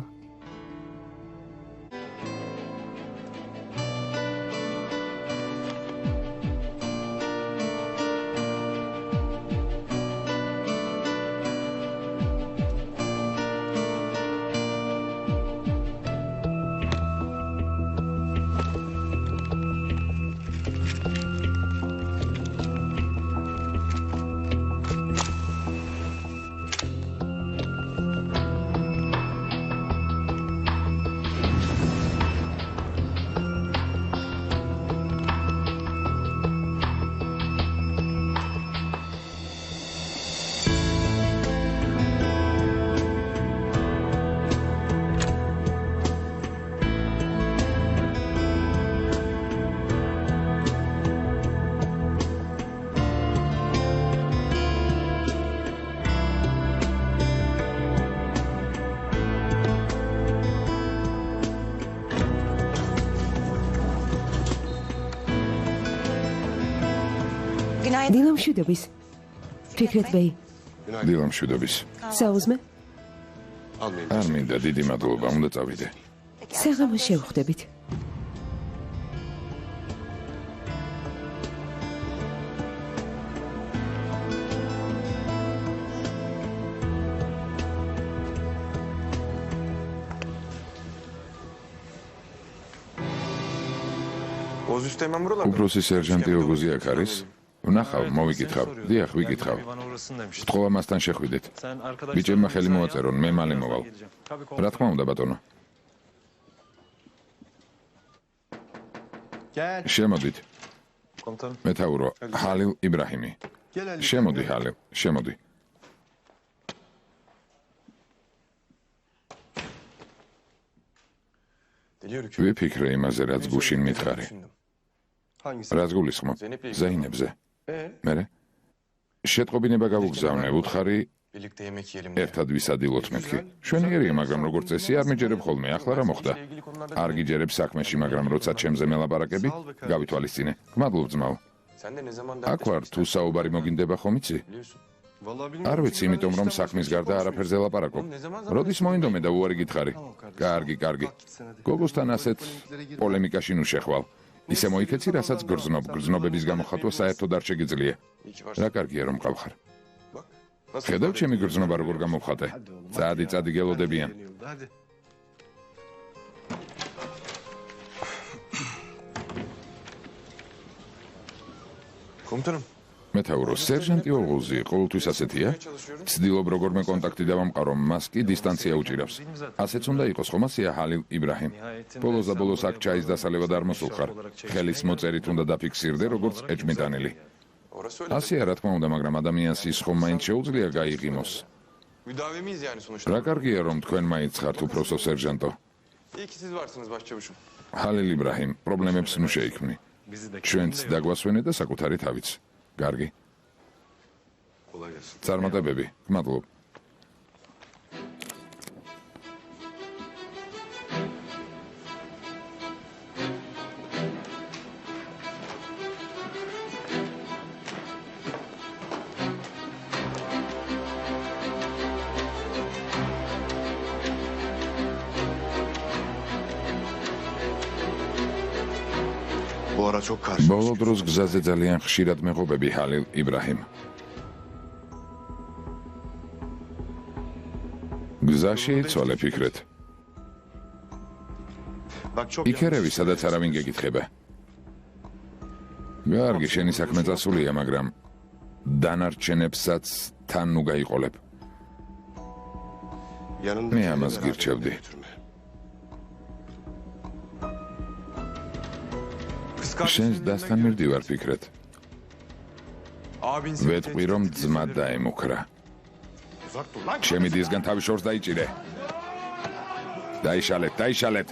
დილამშვიდობის. ფიქრეთ ბეი, დილამშვიდობის. საუზმე? არ მინდა, დიდი მადლობა, უნდა წავიდე. საღამოს შევხვდებით. უფროსი სერჟანტი ოგოზი აქ არის? ვნახავ, მოვიკითხავ. დიახ, ვიკითხავ. ვთხოვა მასთან შეხვიდეთ. ბიჭებმა ხელი მოაწერონ, მე მალე მოვალ. რა თქმა უნდა, ბატონო. შემოდით. მეთაურო, ჰალილ იბრაჰიმი. შემოდი, ჰალილ, შემოდი. ვიფიქრე იმაზე, რაც გუშინ მითხარი. რაც გულისხმობ, ზეინებზე. მერე? შეტყობინება გავუგზავნე, უთხარი ერთად ვისადილოთ მეთქი. შვენიერია, მაგრამ როგორც წესი არ მიჯერებ ხოლმე, ახლა რა მოხდა? არ გიჯერებ საქმეში, მაგრამ როცა ჩემზე მელაპარაკები, გავითვალისწინე. გმადლობ ძმაო. აქ ვარ, თუ საუბარი მოგინდება ხომ იცი? არ ვიცი, იმიტომ რომ საქმის გარდა არაფერზე ლაპარაკობ. როდის მოინდომე და უარი გითხარი? კარგი, კარგი. გოგოსთან ასეთ პოლემიკაში ნუ შეხვალ. ისე მოიქეცი, რასაც გრძნობ, გრძნობების გამოხატვა საერთოდ არ შეგიძლია. რა კარგია რომ ყავხარ. ხედავ ჩემი გრძნობა როგორ გამოვხატე. წადი გელოდებიან. მეთაურო, სერჟანტი ოღუზი ყოველთვის ასეთია? ცდილობ როგორმე კონტაქტი დავამყარო, მას კი დისტანცია უჭირავს. ასეც უნდა იყოს ხომ ასეა ჰალილ იბრაჰიმ. ბოლოს და ბოლოს აქ ჩაის დასალევად არ მოსულხარ. ხელის მოწერით უნდა დაფიქსირდე, როგორც ეჭმიტანილი. ასეა რა თქმა უნდა, მაგრამ ადამიანს ის ხომ მაინც შეუძლია გაიღიმოს. რა კარგია რომ თქვენ მაინც ხართ უფროსო სერჟანტო. ჰალილ იბრაჰიმ, პრობლემებს ნუ შეიქმნი. ჩვენც დაგვასვენე და საკუთარი თავიც. კარგი. წარმატებები, გმადლობ. ბოლო დროს გზაზე ძალიან ხშირად მეღობები ჰალილ იბრაჰიმ. გზაში იცვალე ფიქრეთ. იქერევი, სადაც არავინ გეკითხება. კარგი, შენი საქმე წასულია, მაგრამ დანარჩენებსაც თან ნუ გაიყოლებ. მე ამას გირჩევდი. შენს დასთან მივდივარ ფიქრეთ. ვეთყვი რომ ძმა დაემუქრა. ჩემი დისგან თავი შორს დაიჭირე. დაიშალეთ.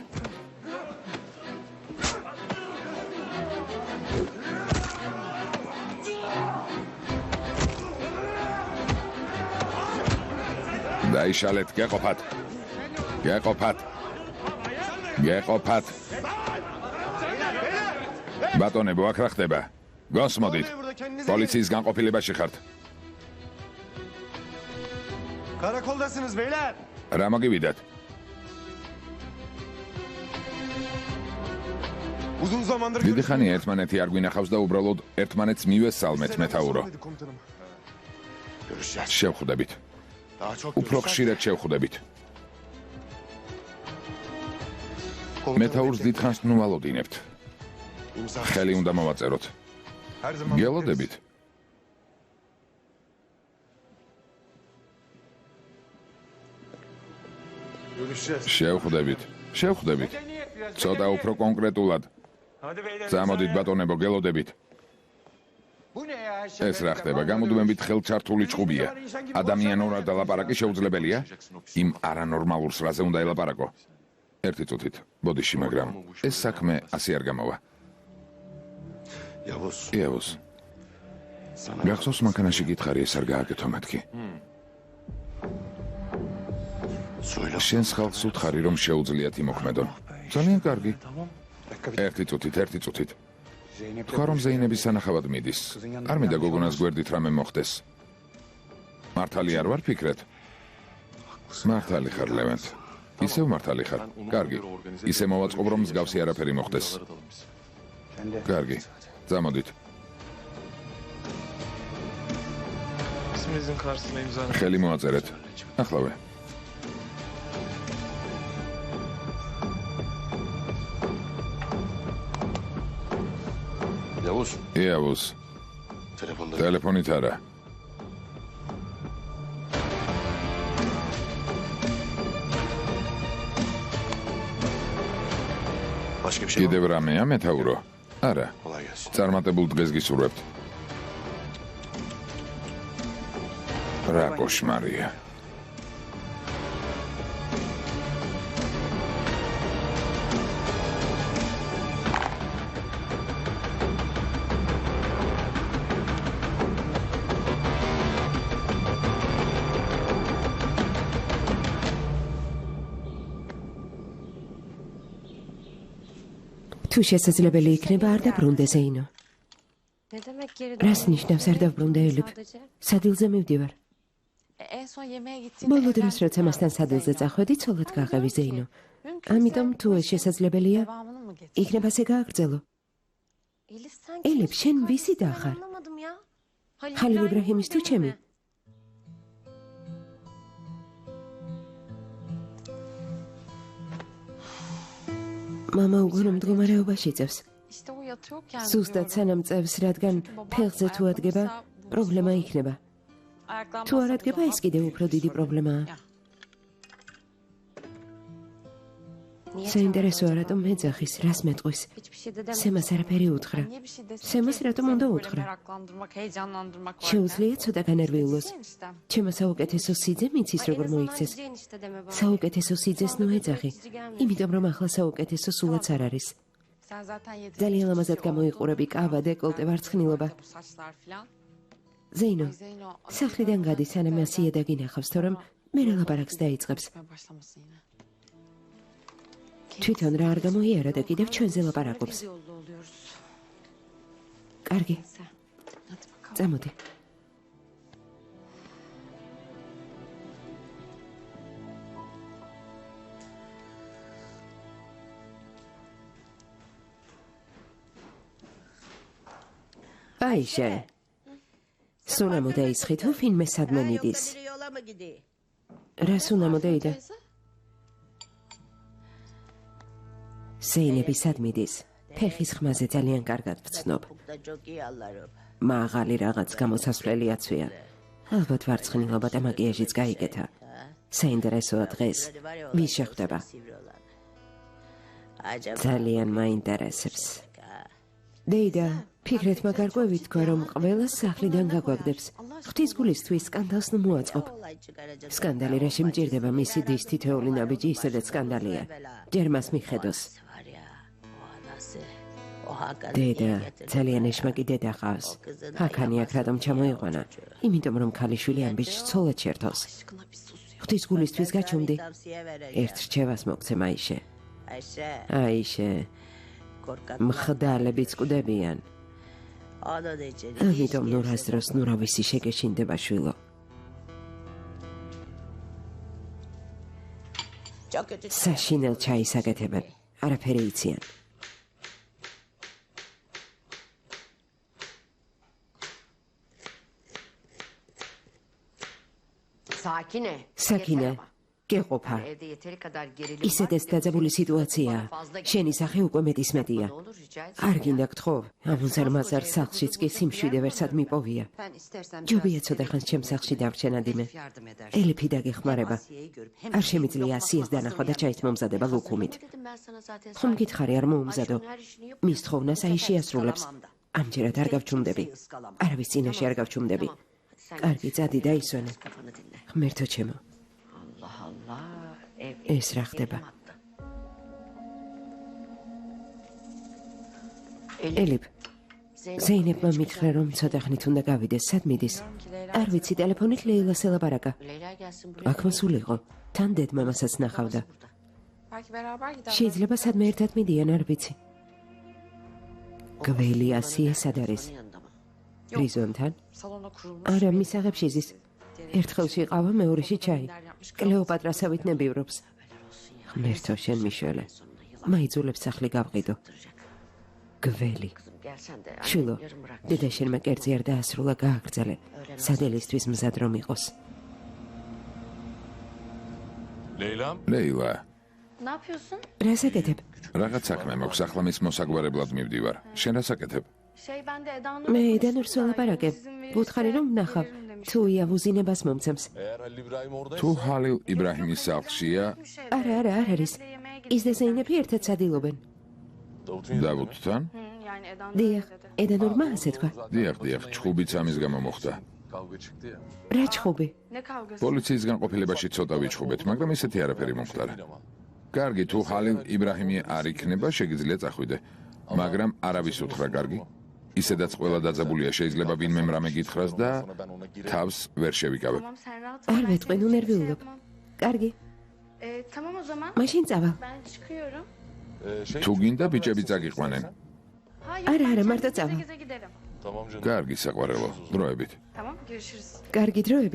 დაიშალეთ, გეყოფათ. ბატონებო, აქ რა ხდება? გასმოდით. პოლიციის განყოფილებაში ხართ. Karakoldasınız beyler. რა მოგივიდათ? Uzun zamandır დიდი ხანია ერთმანეთი არ გვინახავს და უბრალოდ ერთმანეთს მივესალმეთ, მეთაურო. შევხვდებით. უფრო ხშირად შევხვდებით. მეთაურს დიდხანს ნუ ვალოდინებთ. ხელი უნდა მოვაწეროთ. გელოდებით. შევხვდებით. ცოტა უფრო კონკრეტულად. წამოდით ბატონებო, გელოდებით. ეს რა ხდება? გამოდმებით ხელჩართული ჭუბია. ადამიანურად დალაპარაკი შეუძლებელია? იმ არანორმალურს რაზე უნდა ელაპარაკო? ერთი წუთით, ბოდიში, მაგრამ ეს საქმე ასე არ გამოვა. იავოს. გახსოვს მანქანაში გითხარი, ეს არ გააკეთო მეთქი. შენს ხალხს უთხარი, რომ შეუძლიათ იმოქმედონ. ძალიან კარგი. ერთი წუთით. თქვა რომ ზეინების სანახავად მიდის. არ მინდა გოგონას გვერდით რამე მოხდეს. მართალი არ ვარ ფიქრეთ? მართალი ხარ ლევანტ. ისევ მართალი ხარ. კარგი. ისე მოვაწყობ რომ მსგავსი არაფერი მოხდეს. კარგი. წამოდით. ხელი მოაწერეთ. ახლავე. იავუს. ტელეფონით არა. კიდევ რამეა მეთაურო? არა. წარმატებულ დღეს გისურვებთ. რა კოშმარია. თუ შესაძლებელი იქნება არ დაბრუნდე ზეინო. რას ნიშნავს არ დაბრუნდე ელიფ? სადილზე მივდივარ. ბოლო დროს როცა მასთან სადილზე წახვედი, ცოლად გაყევი ზეინო. ამიტომ თუ ეს შესაძლებელია, იქნება ასე გააგრძელო. ელიფ, შენ ვისი და ხარ? ხალილ იბრაჰიმის თუ ჩემი? მამა უგონო მდგომარეობაში წევს. ზუსტად სანამ წევს, რადგან ფეხზე თუ ადგება, პრობლემა იქნება. თუ არ ადგება, ეს კიდევ უფრო დიდი პრობლემაა. საინტერესოა, რატომ მეძახის, რას მეტყვის? სემას არაფერი უთხრა. სემას რატომ უნდა უთხრა? შეუძლია ცოტა განერვიულოს. ჩემო საუკეთესო სიძე მიცის როგორ მოიქცეს. საუკეთესო სიძეს ნუ ეძახი, იმიტომ რომ ახლა საუკეთესო სულაც არ არის. ძალიან ლამაზად გამოიყურები კავა, დეკოლტე, ვარცხნილობა. ზეინო, სახლიდან გადი, სანამ ასია დაგინახავს, თორემ მე ლაპარაკს დაიწყებს. თვითონ რა არ გამოიარა და კიდევ ჩვენზე ლაპარაკობს. კარგი. წამოდი. აიშე. სუნა მოდეისხი თუ ვინმე სადმე მიდის? რა სუნა მოდეიდა? ზეინები სად მიდის? ფეხის ხმაზე ძალიან კარგად ვცნობ. მაღალი რაღაც გამოსასვლელიაცვია. ალბათ ვარცხნილობა და მაკიაჟიც გაიგეთა. საინტერესოა დღეს. ვის შეხვდება? ძალიან მაინტერესებს. დეიდა, ფიქრეთ მაგარ ყვევით თქვა, რომ ყველა სახლიდან გაგვაგდებს. ღვთისგულისთვის სკანდალს ნუ მოაწყობ. სკანდალი რა შემჭირდება მისი დის თითოეული ნაბიჯი ისედაც სკანდალია. ჯერ მას მიხედოს. დედა, ძალიან ეშმაკი დედა ყავს. აქანი აქ რატომ ჩამოიყვანა? იმიტომ რომ ქალიშვილი ამბიჯს ცოლად შერთოს. ღვთისგულისთვის გაჩუმდი. ერთ რჩევას მოგცემ აიშე. აიშე. მხდალებიც კვდებიან. ამიტომ ნურას დროს ნურავისი შეგეშინდება შვილო. საშინელ ჩაის აკეთებენ. არაფერი იციან. საკინე, გეყოფა. ისედაც დაძაბული სიტუაციაა. შენი სახე უკვე მეტისმეტია. არ გინდა გთხოვ, ამუზარ-მაზარ სახლშიც კი სიმშვიდე ვერსად მიპოვია. ჯობია ცოტა ხანს ჩემ სახლში დავრჩე ნადიმე. ელიფი დაგეხმარება. არ შემიძლია ასიეს დანახვა და ჩაით მომზადება ლუქუმით. ხომ გითხარი არ მოუმზადო? მის თხოვნას აიში ასრულებს. ამჯერად არ გავჩუმდები. არავის წინაშე არ გავჩუმდები. კარგი, წადი დაისვენე. ღმერთო ჩემო. ეს რა ხდება? ელიფ, ზეინებმა მითხრა რომ ცოტა ხნით უნდა გავიდეს, სად მიდის? არ ვიცი, ტელეფონით ლეილას ელაპარაკა. აქ მოსულიყო, თან დედმამასაც ნახავდა. შეიძლება სადმე ერთად მიდიან, არ ვიცი. გველი ასიე სად არის? რიზონთან? Salona kurulmuş. არა, მისაღებში ზის. ერთ ხელში ყავა, მეორეში ჩაი. კლეოპატრასავით ნებივრობს. ღმერთო შენ მიშველე. მაიძულებს სახლი გავყიდო. გველი. შვილო, დედა შენმა კერძი არ დაასრულა, გააგრძელე. სადელისთვის მზად რომ იყოს. Leyla'm. ლეილა, Ne yapıyorsun? რას აკეთებ? რაღაც საქმე მაქვს, ახლა მის მოსაგვარებლად მივდივარ. შენ რას აკეთებ? Ben de Eda'nın... მე დანურს ველაპარაკებ. ვუთხარი რომ ნახავ. თუ იავუზინებას momцემს. Eğer Halil İbrahim orada თუ ჰალილ იბრაჰიმის სახლშია, არა, არ არის. ის და ზეინები ერთად სადილობენ. დავუთთან? დიახ, ედანურმა ასე თქვა. დიახ, ჩხუბიც ამის გამო მოხდა. kavga çıktı ya. რა ჩხუბი? პოლიციის განყოფილებაში ცოტა ვიჩხუბეთ, მაგრამ ისეთი არაფერი მომხდარა. კარგი, თუ ჰალილ იბრაჰიმი არ იქნება, შეგიძლია წახვიდე. მაგრამ არავის უთხრა, კარგი? ისედაც ყველა დაძაბულია, შეიძლება ვინმე რამე გითხრას და თავს ვერ შევიკავებ. არ ვეტყვი, ნუ ნერვიულობ. კარგი, Tamam o zaman. მაშინ წავალ. Ben çıkıyorum. თუ გინდა ბიჭები წაგიყვანენ. Hayır, Ara, ben ara, şimdi Marta, 8'e tamam. giderim. Tamam canım. კარგი საყვარელო, დროებით. Tamam, görüşürüz. კარგი დროებით.